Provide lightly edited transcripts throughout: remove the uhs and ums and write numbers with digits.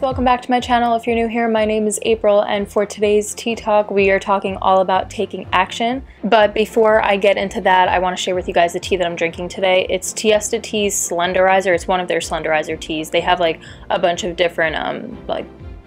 guys, welcome back to my channel. If you're new here, my name is April, and for today's tea talk we are talking all about taking action. But before I get into that, I want to share with you guys the tea that I'm drinking today. It's Tiesta Tea's Slenderizer. It's one of their Slenderizer teas. They have like a bunch of different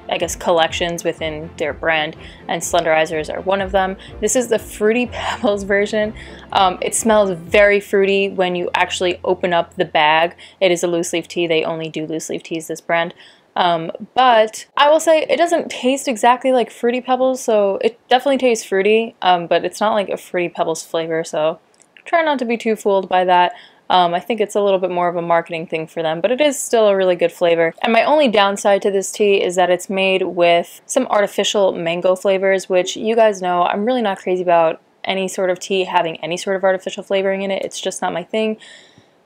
I guess collections within their brand, and Slenderizers are one of them. This is the Fruity Pebbles version. It smells very fruity when you actually open up the bag. It is a loose leaf tea. They only do loose leaf teas, this brand. But I will say it doesn't taste exactly like Fruity Pebbles, so it definitely tastes fruity, but it's not like a Fruity Pebbles flavor, so try not to be too fooled by that. I think it's a little bit more of a marketing thing for them, but it is still a really good flavor. And my only downside to this tea is that it's made with some artificial mango flavors, which you guys know I'm really not crazy about any sort of tea having any sort of artificial flavoring in it. It's just not my thing.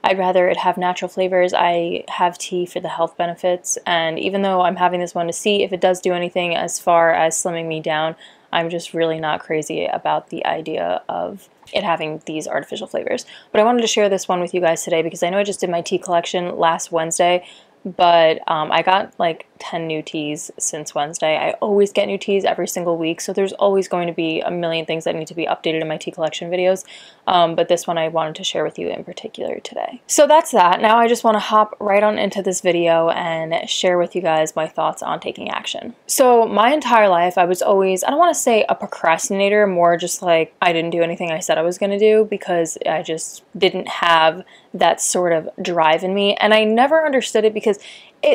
I'd rather it have natural flavors. I have tea for the health benefits, and even though I'm having this one to see if it does do anything as far as slimming me down, I'm just really not crazy about the idea of it having these artificial flavors. But I wanted to share this one with you guys today because I know I just did my tea collection last Wednesday, but I got like 10 new teas since Wednesday. I always get new teas every single week, so there's always going to be a million things that need to be updated in my tea collection videos, but this one I wanted to share with you in particular today. So that's that. Now I just want to hop right on into this video and share with you guys my thoughts on taking action. So my entire life I was always, I don't want to say a procrastinator, more just like I didn't do anything I said I was going to do because I just didn't have that sort of drive in me, and I never understood it because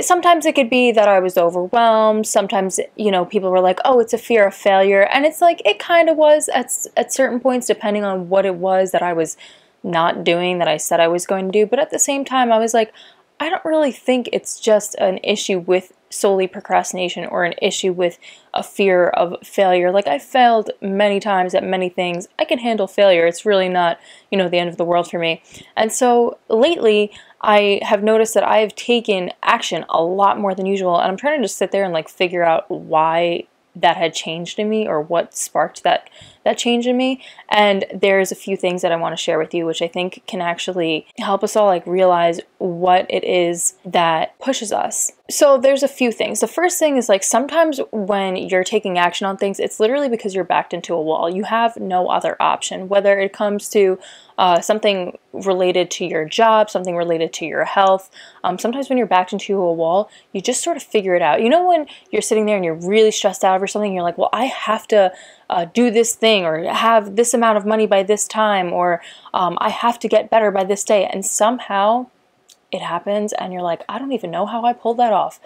sometimes it could be that I was overwhelmed. Sometimes, you know, people were like, oh, it's a fear of failure. And it's like, it kind of was at certain points, depending on what it was that I was not doing that I said I was going to do. But at the same time, I was like, I don't really think it's just an issue with solely procrastination or an issue with a fear of failure. Like, I failed many times at many things. I can handle failure. It's really not, you know, the end of the world for me. And so lately, I have noticed that I have taken action a lot more than usual, and I'm trying to just sit there and like figure out why that had changed in me or what sparked that change in me. And there's a few things that I want to share with you which I think can actually help us all like realize what it is that pushes us. So there's a few things. The first thing is like sometimes when you're taking action on things, it's literally because you're backed into a wall. You have no other option, whether it comes to something related to your job, something related to your health. Sometimes when you're backed into a wall, you just sort of figure it out. You know, when you're sitting there and you're really stressed out over something, you're like, well, I have to do this thing or have this amount of money by this time, or I have to get better by this day. And somehow it happens and you're like, I don't even know how I pulled that off.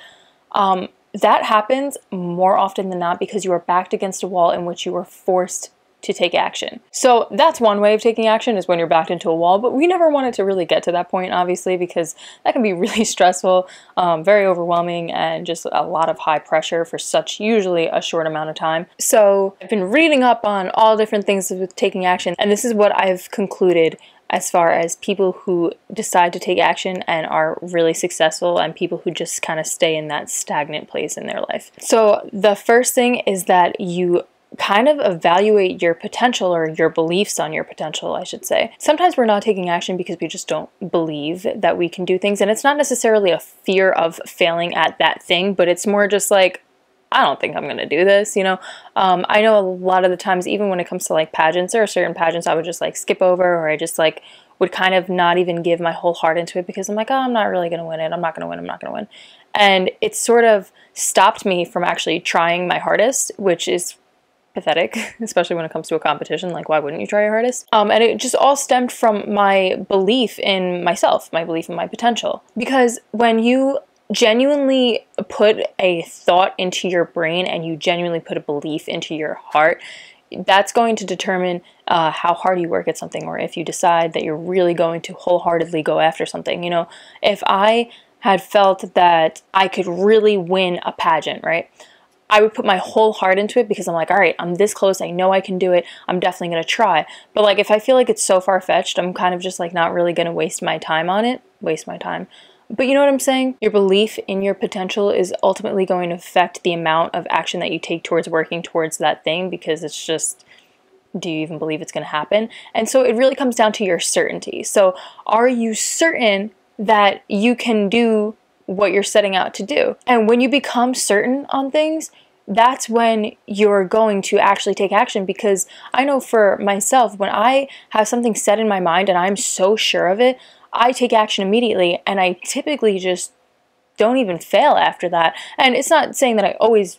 That happens more often than not because you are backed against a wall in which you are forced to take action. So that's one way of taking action, is when you're backed into a wall, but we never want it to really get to that point, obviously, because that can be really stressful, very overwhelming, and just a lot of high pressure for such usually a short amount of time. So I've been reading up on all different things with taking action, and this is what I've concluded as far as people who decide to take action and are really successful and people who just kind of stay in that stagnant place in their life. So the first thing is that you kind of evaluate your potential, or your beliefs on your potential, I should say. Sometimes we're not taking action because we just don't believe that we can do things, and it's not necessarily a fear of failing at that thing, but it's more just like, I don't think I'm going to do this, you know? I know a lot of the times, even when it comes to like pageants, there are certain pageants I would just like skip over, or I just like would kind of not even give my whole heart into it because I'm like, oh, I'm not really going to win it. I'm not going to win. I'm not going to win. And it sort of stopped me from actually trying my hardest, which is pathetic, especially when it comes to a competition. Like, why wouldn't you try your hardest? And it just all stemmed from my belief in myself, my belief in my potential. Because when you genuinely put a thought into your brain and you genuinely put a belief into your heart, that's going to determine how hard you work at something, or if you decide that you're really going to wholeheartedly go after something. You know, if I had felt that I could really win a pageant, right, I would put my whole heart into it because I'm like, all right, I'm this close. I know I can do it. I'm definitely going to try. But like, if I feel like it's so far-fetched, I'm kind of just like not really going to waste my time on it. But you know what I'm saying? Your belief in your potential is ultimately going to affect the amount of action that you take towards working towards that thing, because it's just, do you even believe it's going to happen? And so it really comes down to your certainty. So are you certain that you can do what you're setting out to do. And when you become certain on things, that's when you're going to actually take action. Because I know for myself, when I have something set in my mind and I'm so sure of it, I take action immediately, and I typically just don't even fail after that. And it's not saying that I always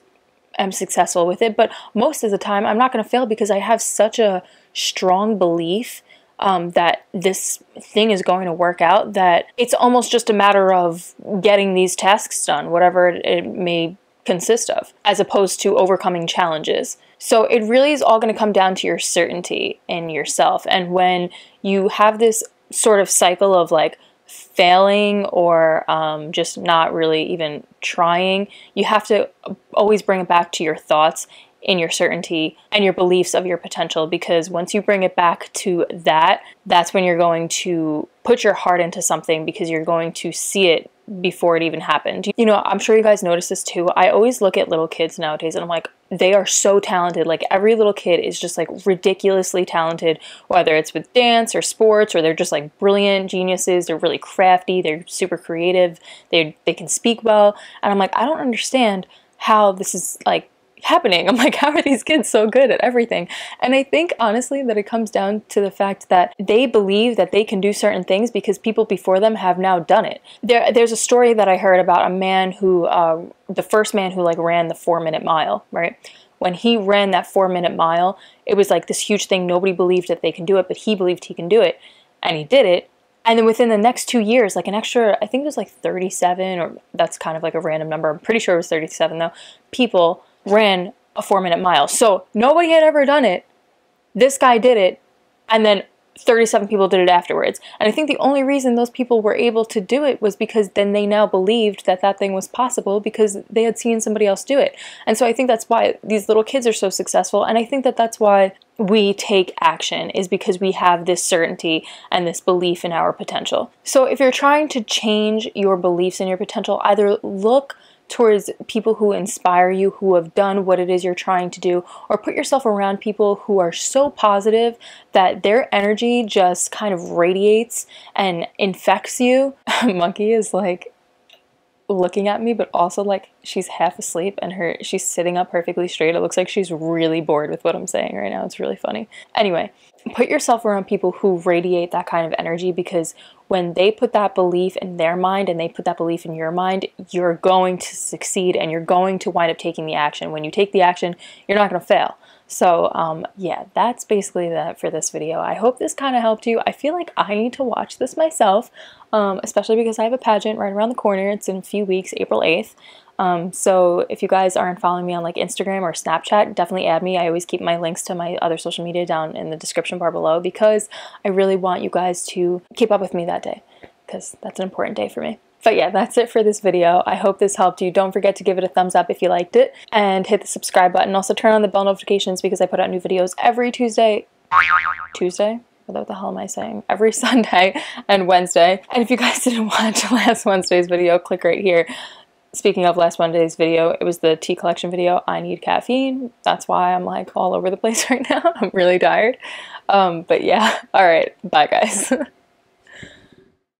am successful with it, but most of the time I'm not going to fail because I have such a strong belief that this thing is going to work out, that it's almost just a matter of getting these tasks done, whatever it may consist of, as opposed to overcoming challenges. So it really is all going to come down to your certainty in yourself. And when you have this sort of cycle of like failing or just not really even trying, you have to always bring it back to your thoughts in your certainty and your beliefs of your potential, because once you bring it back to that, that's when you're going to put your heart into something, because you're going to see it before it even happened. You know, I'm sure you guys notice this too. I always look at little kids nowadays and I'm like, they are so talented. Like every little kid is just like ridiculously talented, whether it's with dance or sports, or they're just like brilliant geniuses. They're really crafty. They're super creative. They can speak well. And I'm like, I don't understand how this is like happening. I'm like, how are these kids so good at everything? And I think honestly that it comes down to the fact that they believe that they can do certain things because people before them have now done it. There's a story that I heard about a man who, the first man who like ran the 4-minute mile, right? When he ran that 4-minute mile, it was like this huge thing. Nobody believed that they can do it, but he believed he can do it. And he did it. And then within the next 2 years, like an extra, I think it was like 37, or that's kind of like a random number. I'm pretty sure it was 37 though. People ran a 4-minute mile. So nobody had ever done it. This guy did it. And then 37 people did it afterwards. And I think the only reason those people were able to do it was because then they now believed that that thing was possible because they had seen somebody else do it. And so I think that's why these little kids are so successful. And I think that that's why we take action, is because we have this certainty and this belief in our potential. So if you're trying to change your beliefs in your potential, either look towards people who inspire you, who have done what it is you're trying to do, or put yourself around people who are so positive that their energy just kind of radiates and infects you. Monkey is like looking at me, but also like she's half asleep and she's sitting up perfectly straight. It looks like she's really bored with what I'm saying right now. It's really funny. Anyway, put yourself around people who radiate that kind of energy, because when they put that belief in their mind and they put that belief in your mind, you're going to succeed and you're going to wind up taking the action. When you take the action, you're not going to fail. So yeah, that's basically that for this video. I hope this kind of helped you. I feel like I need to watch this myself, especially because I have a pageant right around the corner. It's in a few weeks, April 8th. So if you guys aren't following me on like Instagram or Snapchat, definitely add me. I always keep my links to my other social media down in the description bar below, because I really want you guys to keep up with me that day, because that's an important day for me. But yeah, that's it for this video. I hope this helped you. Don't forget to give it a thumbs up if you liked it, and hit the subscribe button. Also turn on the bell notifications, because I put out new videos every Tuesday? What the hell am I saying? Every Sunday and Wednesday. And if you guys didn't watch last Wednesday's video, click right here. Speaking of last Monday's video, it was the tea collection video. I need caffeine. That's why I'm like all over the place right now. I'm really tired. But yeah, all right. Bye guys.